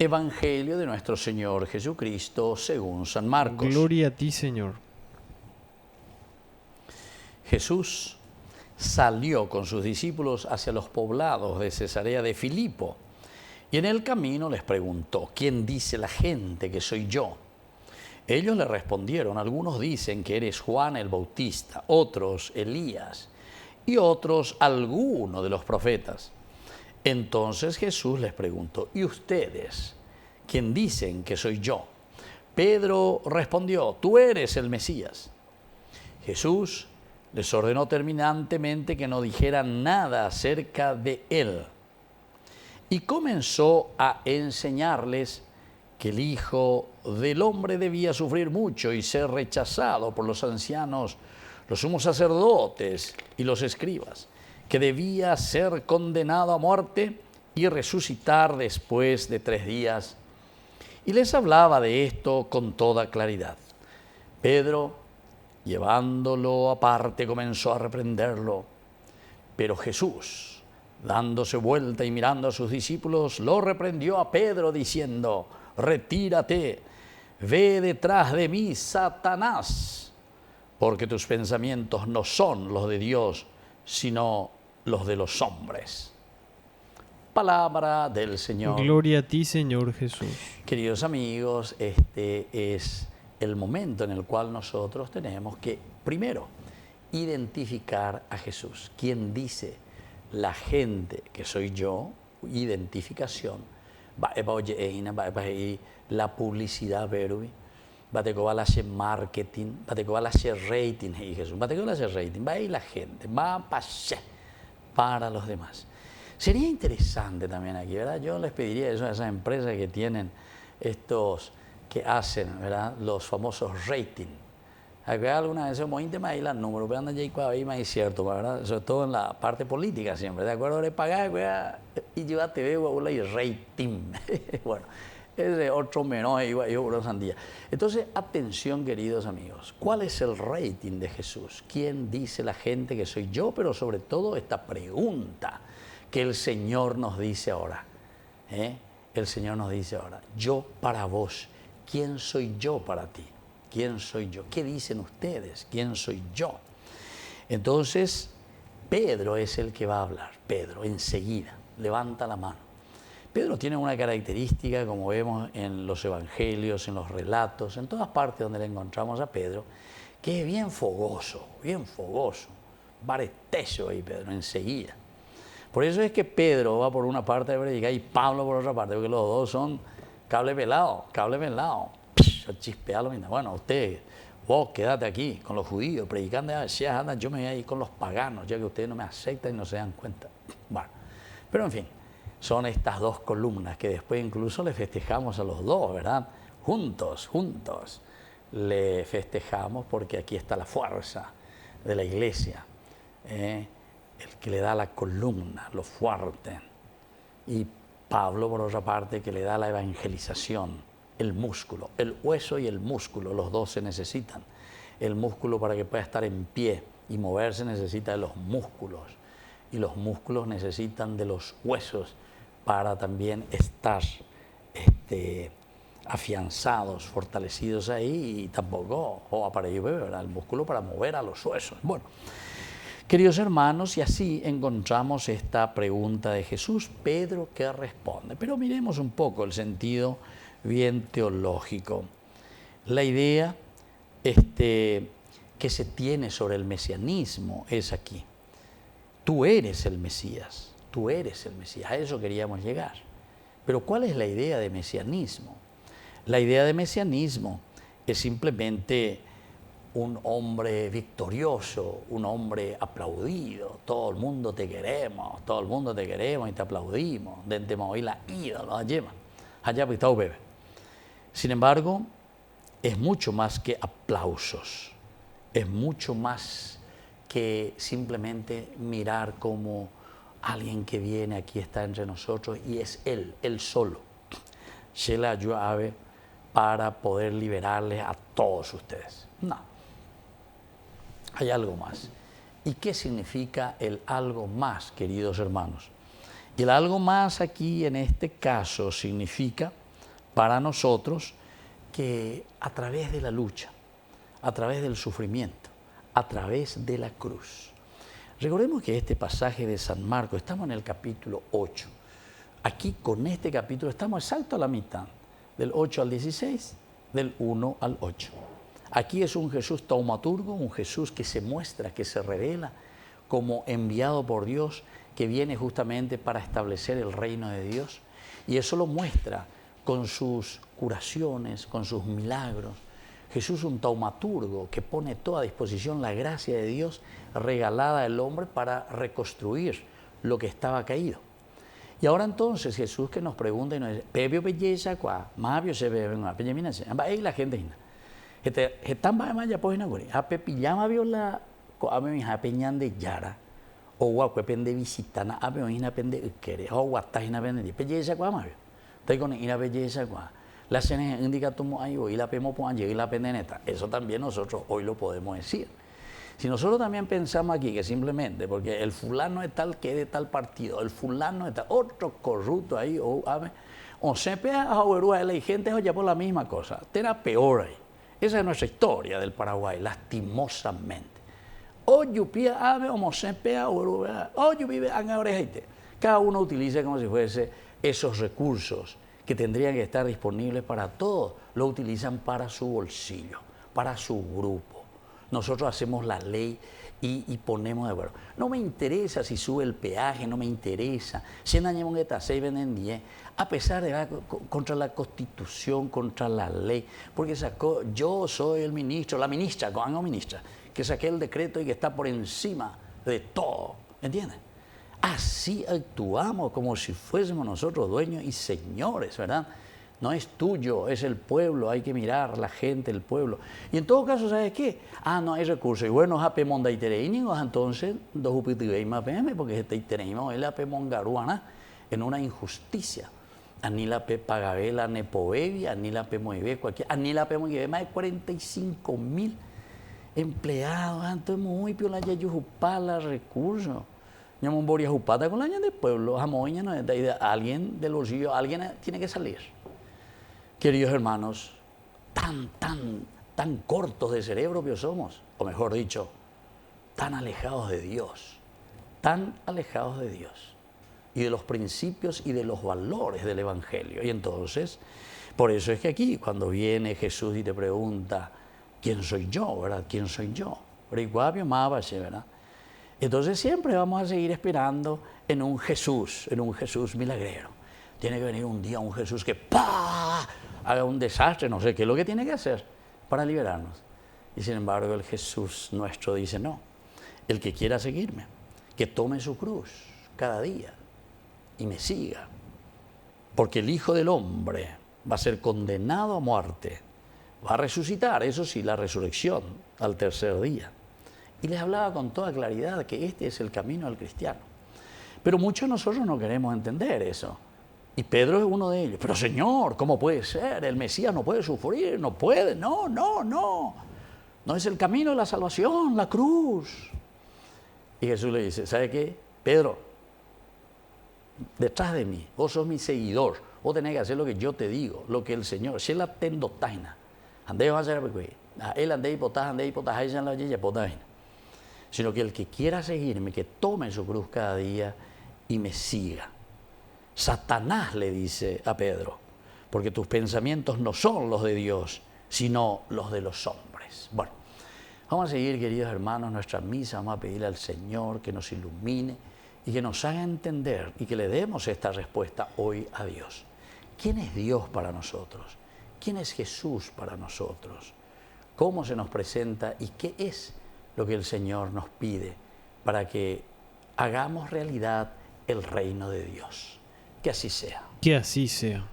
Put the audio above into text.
Evangelio de nuestro Señor Jesucristo según San Marcos. Gloria a ti, Señor. Jesús salió con sus discípulos hacia los poblados de Cesarea de Filipo y en el camino les preguntó: ¿quién dice la gente que soy yo? Ellos le respondieron: algunos dicen que eres Juan el Bautista, otros Elías y otros alguno de los profetas. Entonces Jesús les preguntó: ¿y ustedes quién dicen que soy yo? Pedro respondió: tú eres el Mesías. Jesús les ordenó terminantemente que no dijeran nada acerca de él y comenzó a enseñarles que el Hijo del Hombre debía sufrir mucho y ser rechazado por los ancianos, los sumos sacerdotes y los escribas, que debía ser condenado a muerte y resucitar después de 3 días. Y les hablaba de esto con toda claridad. Pedro, llevándolo aparte, comenzó a reprenderlo, pero Jesús, dándose vuelta y mirando a sus discípulos, lo reprendió a Pedro diciendo: retírate, ve detrás de mí, Satanás, porque tus pensamientos no son los de Dios, sino los de los hombres. Palabra del Señor. Gloria a ti, Señor Jesús. Queridos amigos, este es el momento en el cual nosotros tenemos que, primero, identificar a Jesús. ¿Quién dice la gente que soy yo? Identificación. La publicidad, va a hacer marketing, va a hacer rating, Jesús, va a hacer rating, va a ir la gente, va a pasar para los demás. Sería interesante también aquí, ¿verdad? Yo les pediría eso a esas empresas que tienen estos, que hacen, ¿verdad?, los famosos rating. Acá alguna vez somos íntimas y los números, pero andan ya ahí más cierto, ¿verdad? Sobre todo en la parte política siempre, ¿de acuerdo? Le pagar y yo te veo y rating. Bueno, es otro menos yo una sandía. Entonces, atención, queridos amigos, ¿cuál es el rating de Jesús? ¿Quién dice la gente que soy yo? Pero sobre todo esta pregunta que el Señor nos dice ahora. El Señor nos dice ahora: yo para vos, ¿quién soy yo para ti? ¿Quién soy yo? ¿Qué dicen ustedes? ¿Quién soy yo? Entonces, Pedro es el que va a hablar. Pedro, enseguida, levanta la mano. Pedro tiene una característica, como vemos en los evangelios, en los relatos, en todas partes donde le encontramos a Pedro, que es bien fogoso, bareteso ahí Pedro, enseguida. Por eso es que Pedro va por una parte de predicar y Pablo por otra parte, porque los dos son cable pelado. Chispealo, bueno, usted, vos quédate aquí con los judíos, predicando, yo me voy a ir con los paganos, ya que ustedes no me aceptan y no se dan cuenta. Bueno, pero en fin, son estas dos columnas que después incluso le festejamos a los dos, ¿verdad? Juntos, le festejamos porque aquí está la fuerza de la iglesia, el que le da la columna, lo fuerte, y Pablo por otra parte que le da la evangelización, el músculo, el hueso y el músculo, los dos se necesitan. El músculo, para que pueda estar en pie y moverse, necesita de los músculos, y los músculos necesitan de los huesos para también estar afianzados, fortalecidos ahí, y tampoco, para ello, ¿verdad?, el músculo para mover a los huesos. Bueno, queridos hermanos, y así encontramos esta pregunta de Jesús. Pedro, ¿qué responde? Pero miremos un poco el sentido bien teológico. La idea que se tiene sobre el mesianismo es aquí: tú eres el Mesías, a eso queríamos llegar. Pero ¿cuál es la idea de mesianismo? La idea de mesianismo es simplemente un hombre victorioso, un hombre aplaudido, todo el mundo te queremos y te aplaudimos, desde hoy la ídolo, allá bebé. Sin embargo, es mucho más que aplausos, es mucho más que simplemente mirar como alguien que viene aquí, está entre nosotros y es él solo. Se la llave para poder liberarles a todos ustedes. No, hay algo más. ¿Y qué significa el algo más, queridos hermanos? Y el algo más aquí, en este caso, significa para nosotros que a través de la lucha, a través del sufrimiento, a través de la cruz. Recordemos que este pasaje de San Marcos, estamos en el capítulo 8. Aquí con este capítulo estamos exacto a la mitad, del 8 al 16, del 1 al 8. Aquí es un Jesús taumaturgo, un Jesús que se muestra, que se revela como enviado por Dios, que viene justamente para establecer el reino de Dios. Y eso lo muestra con sus curaciones, con sus milagros. Jesús un taumaturgo que pone toda a disposición la gracia de Dios regalada al hombre para reconstruir lo que estaba caído. Y ahora entonces Jesús que nos pregunta y nos dice, "Pebio belleza cuá, mabio se bebe una peñamina se, amba la gente ina. Están ba ya pues inaguri, a pepillama viola ko ame mi peñan de yara o guaco pende visitana a ina pende ukere o guata ina pende belleza cuá mabio. Te con ina belleza cuá. La cena indica tomo ahí y la pemo pon y la pendeneta. Eso también nosotros hoy lo podemos decir. Si nosotros también pensamos aquí que simplemente porque el fulano es tal que es de tal partido, el fulano es tal, otro corrupto ahí, o siempre hay gente que ya por la misma cosa, era peor ahí. Esa es nuestra historia del Paraguay, lastimosamente. O yupia ave, o siempre o yupibe angaurejete. Cada uno utiliza como si fuese esos recursos que tendrían que estar disponibles para todos, lo utilizan para su bolsillo, para su grupo. Nosotros hacemos la ley y ponemos de acuerdo. No me interesa si sube el peaje, no me interesa. Si en año 6 venden 10, a pesar de contra la Constitución, contra la ley, porque sacó, yo soy el ministro, la ministra, que saqué el decreto y que está por encima de todo, ¿entiendes? Así actuamos como si fuésemos nosotros dueños y señores, ¿verdad? No es tuyo, es el pueblo, hay que mirar la gente, el pueblo. Y en todo caso, ¿sabes qué? No hay recursos. Y bueno, hape monda itereínigos, entonces, dos upitiveis más PM, porque este itereínigos es la pe mongaruana en una injusticia. Ani la pe pagabela nepovevi, ani la pe moive, cualquier, ani la pe moive, más de 45.000 empleados, entonces muy piola ya yujupala recursos. Yo me voy a jupata con la gente del pueblo, jamoña, no es alguien del bolsillo, alguien tiene que salir. Queridos hermanos, tan cortos de cerebro que somos, o mejor dicho, tan alejados de Dios, y de los principios y de los valores del Evangelio. Y entonces, por eso es que aquí, cuando viene Jesús y te pregunta, ¿quién soy yo? ¿Verdad? ¿Quién soy yo? ¿Verdad? Entonces siempre vamos a seguir esperando en un Jesús milagrero. Tiene que venir un día un Jesús que haga un desastre, no sé qué es lo que tiene que hacer para liberarnos. Y sin embargo el Jesús nuestro dice, no, el que quiera seguirme, que tome su cruz cada día y me siga. Porque el Hijo del Hombre va a ser condenado a muerte, va a resucitar, eso sí, la resurrección al tercer día. Y les hablaba con toda claridad que este es el camino del cristiano. Pero muchos de nosotros no queremos entender eso. Y Pedro es uno de ellos. Pero Señor, ¿cómo puede ser? El Mesías no puede sufrir, no puede. No. No es el camino de la salvación, la cruz. Y Jesús le dice, ¿sabe qué? Pedro, detrás de mí, vos sos mi seguidor. Vos tenés que hacer lo que yo te digo, lo que el Señor. Si él atendo taina, andé va a hacer él andé hipotaja, ella la yella potaina. Sino que el que quiera seguirme, que tome su cruz cada día y me siga. Satanás le dice a Pedro, porque tus pensamientos no son los de Dios, sino los de los hombres. Bueno, vamos a seguir, queridos hermanos, nuestra misa, vamos a pedirle al Señor que nos ilumine y que nos haga entender y que le demos esta respuesta hoy a Dios. ¿Quién es Dios para nosotros? ¿Quién es Jesús para nosotros? ¿Cómo se nos presenta y qué es lo que el Señor nos pide para que hagamos realidad el reino de Dios? Que así sea. Que así sea.